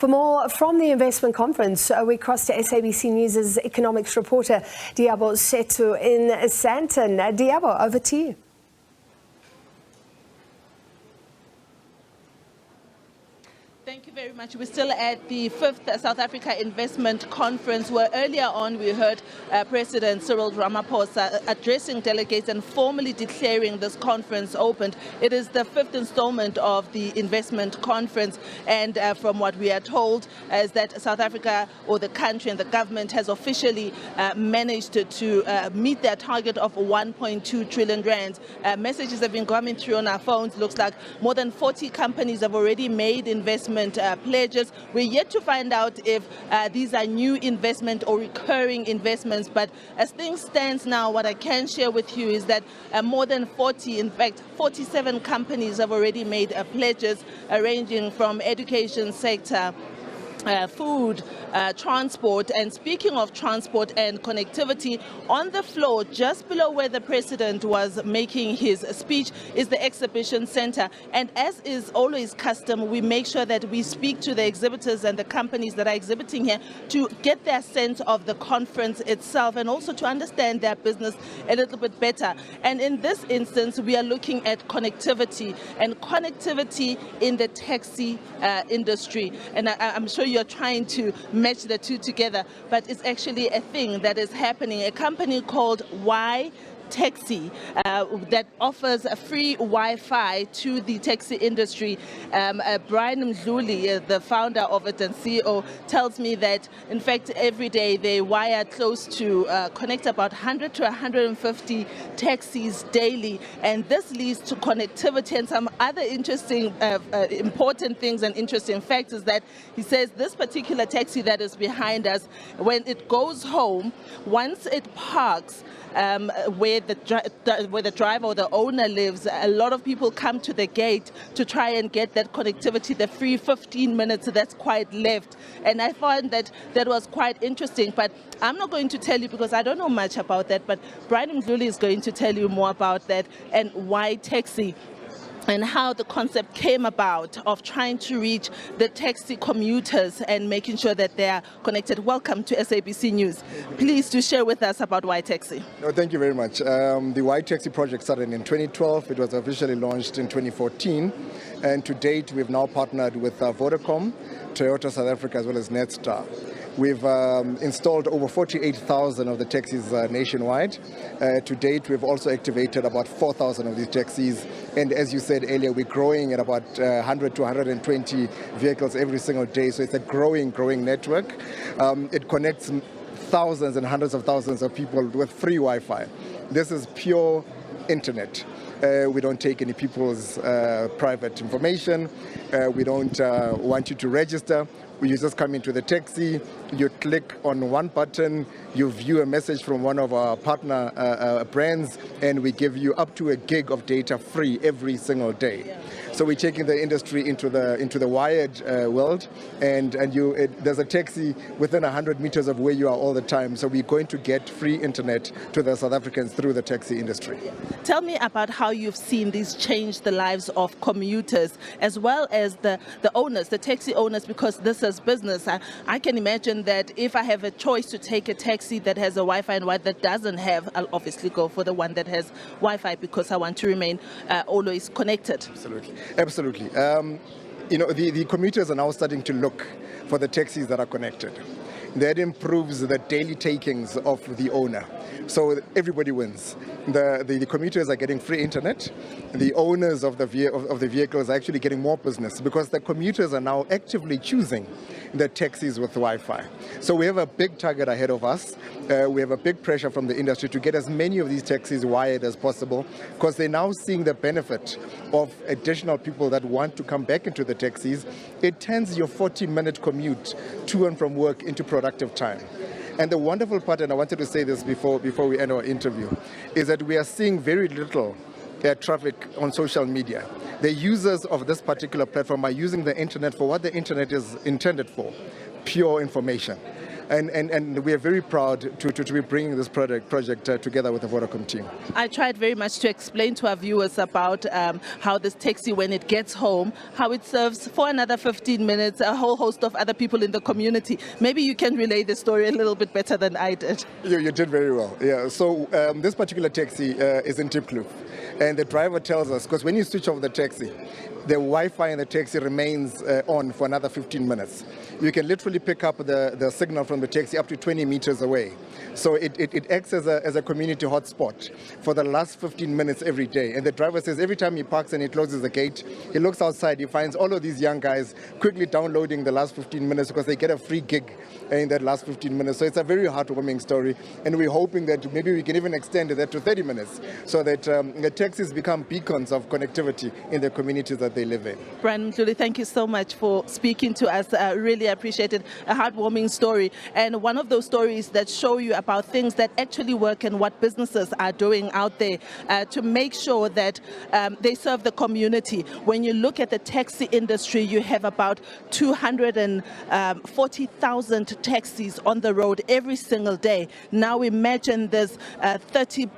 For more from the investment conference, we cross to SABC News' economics reporter Liabo Setho in Sandton. Liabo, over to you. Thank you very much. We're still at the 5th South Africa Investment Conference, where earlier on we heard President Cyril Ramaphosa addressing delegates and formally declaring this conference opened. It is the 5th installment of the investment conference, and from what we are told is that South Africa, or the country and the government, has officially managed to meet their target of 1.2 trillion rand. Messages have been coming through on our phones. Looks like more than 40 companies have already made investment pledges. We're yet to find out if these are new investment or recurring investments, but as things stand now, what I can share with you is that more than 40, in fact 47 companies have already made pledges ranging from education sector, food, transport. And speaking of transport and connectivity, on the floor just below where the president was making his speech is the exhibition center, and as is always custom, we make sure that we speak to the exhibitors and the companies that are exhibiting here to get their sense of the conference itself and also to understand their business a little bit better. And in this instance, we are looking at connectivity in the taxi industry, and I'm sure you're trying to match the two together, but it's actually a thing that is happening. A company called Taxi that offers a free Wi-Fi to the taxi industry. Brian Mdluli, the founder of it and CEO, tells me that in fact every day they wire close to connect about 100 to 150 taxis daily, and this leads to connectivity and some other interesting important things and interesting facts. Is that he says this particular taxi that is behind us, when it goes home, once it parks where the driver or the owner lives, a lot of people come to the gate to try and get that connectivity, the free 15 minutes that's quite left. And I found that was quite interesting, but I'm not going to tell you because I don't know much about that, but Brian Mdluli is going to tell you more about that and why taxi and how the concept came about of trying to reach the taxi commuters and making sure that they are connected. Welcome to SABC News. Please do share with us about Why Taxi. No, thank you very much. The Why Taxi project started in 2012. It was officially launched in 2014. And to date, we've now partnered with Vodacom, Toyota South Africa, as well as Netstar. We've installed over 48,000 of the taxis nationwide. To date, we've also activated about 4,000 of these taxis. And as you said earlier, we're growing at about 100 to 120 vehicles every single day. So it's a growing network. It connects thousands and hundreds of thousands of people with free Wi-Fi. This is pure internet. We don't take any people's private information. We don't want you to register. You just come into the taxi, you click on one button, you view a message from one of our partner brands, and we give you up to a gig of data free every single day. Yeah. So we're taking the industry into the wired world, and there's a taxi within 100 meters of where you are all the time. So we're going to get free internet to the South Africans through the taxi industry. Tell me about how you've seen these change the lives of commuters as well as the owners, the taxi owners, because this is business. I can imagine that if I have a choice to take a taxi that has a Wi-Fi and one that doesn't have, I'll obviously go for the one that has Wi-Fi because I want to remain always connected. Absolutely. The commuters are now starting to look for the taxis that are connected. That improves the daily takings of the owner. So everybody wins. The commuters are getting free internet. The owners of the vehicles are actually getting more business because the commuters are now actively choosing the taxis with Wi-Fi. So we have a big target ahead of us. We have a big pressure from the industry to get as many of these taxis wired as possible because they're now seeing the benefit of additional people that want to come back into the taxis. It turns your 40-minute commute to and from work into productive time. And the wonderful part, and I wanted to say this before we end our interview, is that we are seeing very little traffic on social media. The users of this particular platform are using the internet for what the internet is intended for, pure information. And we are very proud to be bringing this project together with the Vodacom team. I tried very much to explain to our viewers about how this taxi, when it gets home, how it serves for another 15 minutes a whole host of other people in the community. Maybe you can relay the story a little bit better than I did. You did very well. Yeah. So this particular taxi is in Tipkloof, and the driver tells us, because when you switch off the taxi, the Wi-Fi in the taxi remains on for another 15 minutes. You can literally pick up the signal from the taxi up to 20 meters away. So it acts as a community hotspot for the last 15 minutes every day. And the driver says every time he parks and he closes the gate, he looks outside, he finds all of these young guys quickly downloading the last 15 minutes because they get a free gig in that last 15 minutes. So it's a very heartwarming story. And we're hoping that maybe we can even extend that to 30 minutes so that the taxis become beacons of connectivity in the communities that they live in. Brian Mhluli, thank you so much for speaking to us. Really appreciate it. A heartwarming story. And one of those stories that show you about things that actually work and what businesses are doing out there to make sure that they serve the community. When you look at the taxi industry, you have about 240,000 taxis on the road every single day. Now imagine there's 30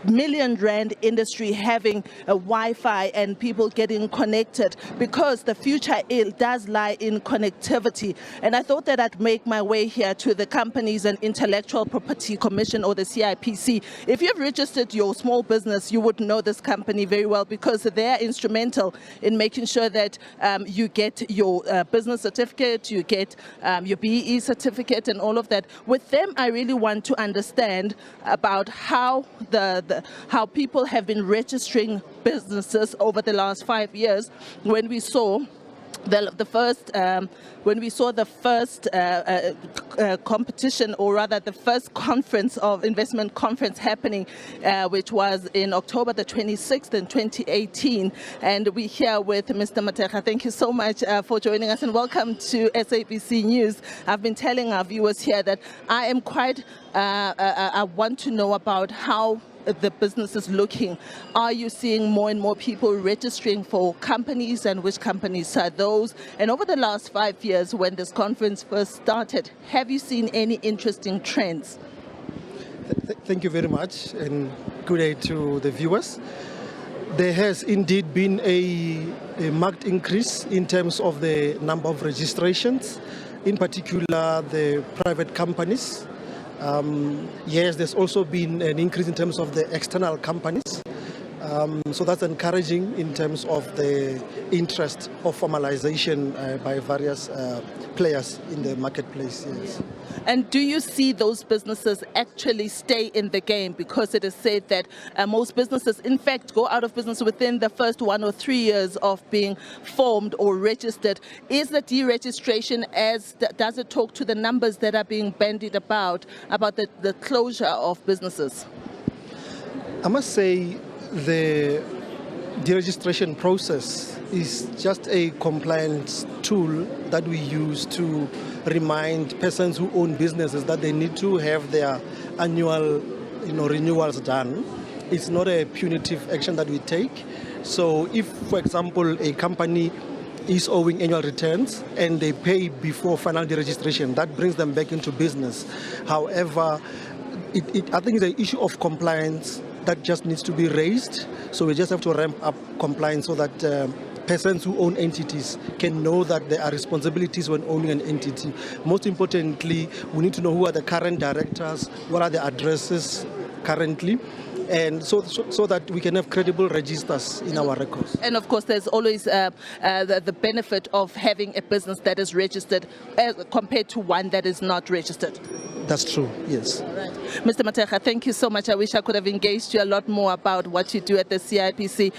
million rand industry having a Wi-Fi and people getting connected, because the future does lie in connectivity. And I thought that I'd make my way here to the Companies and Intellectual Property Commission, or the CIPC. If you've registered your small business, you would know this company very well, because they're instrumental in making sure that you get your business certificate, you get your BEE certificate and all of that. With them, I really want to understand about how how people have been registering businesses over the last 5 years. When we saw the first competition, or rather the first conference of investment conference happening, which was in October the 26th in 2018. And we're here with Mr. Mateka. Thank you so much for joining us, and welcome to SABC News. I've been telling our viewers here that I am quite, I want to know about how the business is looking. Are you seeing more and more people registering for companies, and which companies are those? And over the last 5 years, when this conference first started, have you seen any interesting trends? Thank you very much, and good day to the viewers. There has indeed been a marked increase in terms of the number of registrations, in particular the private companies. Yes, there's also been an increase in terms of the external companies. So that's encouraging in terms of the interest of formalization by various players in the marketplace. Yes. And do you see those businesses actually stay in the game? Because it is said that most businesses, in fact, go out of business within the first 1 or 3 years of being formed or registered. Is the deregistration, does it talk to the numbers that are being bandied about the closure of businesses? I must say the deregistration process is just a compliance tool that we use to remind persons who own businesses that they need to have their annual renewals done. It's not a punitive action that we take. So if, for example, a company is owing annual returns and they pay before final deregistration, that brings them back into business. However, I think it's an issue of compliance that just needs to be raised. So we just have to ramp up compliance so that persons who own entities can know that there are responsibilities when owning an entity. Most importantly, we need to know who are the current directors, what are the addresses currently, and so that we can have credible registers in our records. And of course, there's always the benefit of having a business that is registered compared to one that is not registered. That's true, yes. Right. Mr. Mateka, thank you so much. I wish I could have engaged you a lot more about what you do at the CIPC.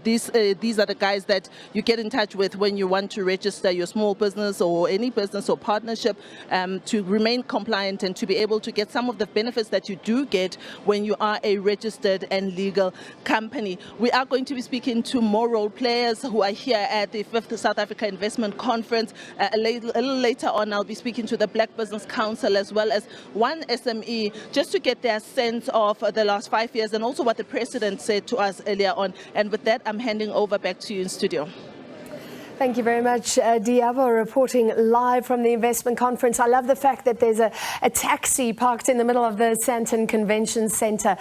These are the guys that you get in touch with when you want to register your small business or any business or partnership to remain compliant and to be able to get some of the benefits that you do get when you are a registered and legal company. We are going to be speaking to more role players who are here at the 5th South Africa Investment Conference. A little later on, I'll be speaking to the Black Business Council as well as one SME, just to get their sense of the last 5 years and also what the President said to us earlier on. And with that, I'm handing over back to you in studio. Thank you very much, Liabo, reporting live from the investment conference. I love the fact that there's a taxi parked in the middle of the Sandton Convention Centre.